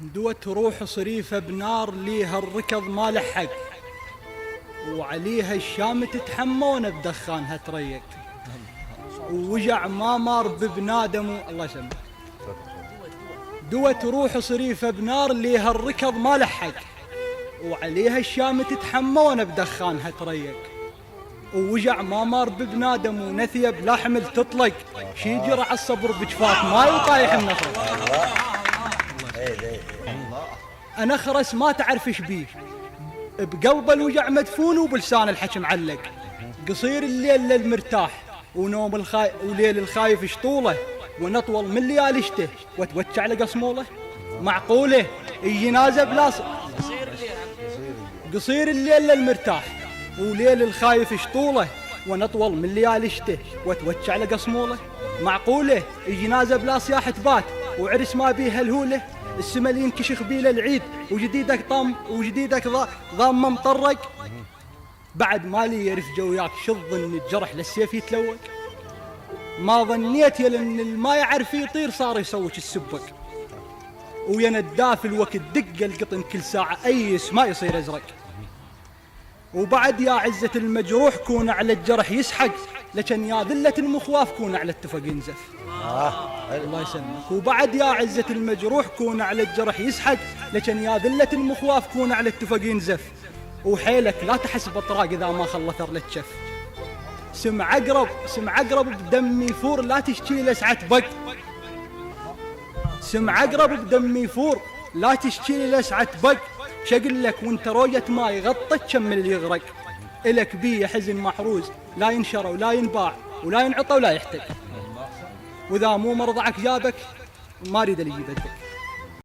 دوت روح صريفة بنار ليها الركض ما لحق، وعليها الشام تتحمون بدخانها تريق، ووجع ما مار ببنادم الله يسلمك. دوت روح صريفة بنار ليها الركض ما لحق، وعليها الشام تتحمون بدخانها تريق، ووجع ما مار ببنادم ونثية بلا حمل تطلق، شي جرع الصبر بجفاف ما يطايح النخل. أنا خرس ما تعرف ايش بيه، بقلب الوجع مدفون وبلسان الحكي معلق، قصير الليل للمرتاح ونوم وليل الخايف شطوله، ونطول من ليالي شته وتوجع لقصموله. معقوله الجنازه بلا قصير الليل للمرتاح وليل الخايف شطوله، ونطول من ليالي شته وتوجع لقصموله. معقوله الجنازه بلا صياح تبات وعرس ما بيه الهوله، السما اللي ينكشخ بيه العيد وجديدك ضام مطرق. بعد مالي يرفج وياك شظن الجرح للسيف يتلوق، ما ظنيت يا لان الما يعرف يطير صار يسوك السبق، ويا نداف الوقت دق القطن كل ساعة أيس ما يصير أزرق. وبعد يا عزة المجروح كون على الجرح يسحق، لكن يا ذلة المخواف كون على التفق ينزف. الله يسلمك. وبعد يا عزة المجروح كون على الجرح يسحق، لكن يا ذلة المخواف كون على التفق ينزف. وحيلك لا تحس بطراق إذا ما خلثر لك شف. سمع عقرب بدم يفور لا تشتي لسعة بق. سمع عقرب بدم يفور لا تشتي لسعة بق. شقل لك وانت روية ما يغطك كمل يغرق. إلك بيه حزن محروز لا ينشر ولا ينباع ولا ينعطى ولا يحتق، وإذا مو مرضعك جابك ما ريد اللي يجي بدك.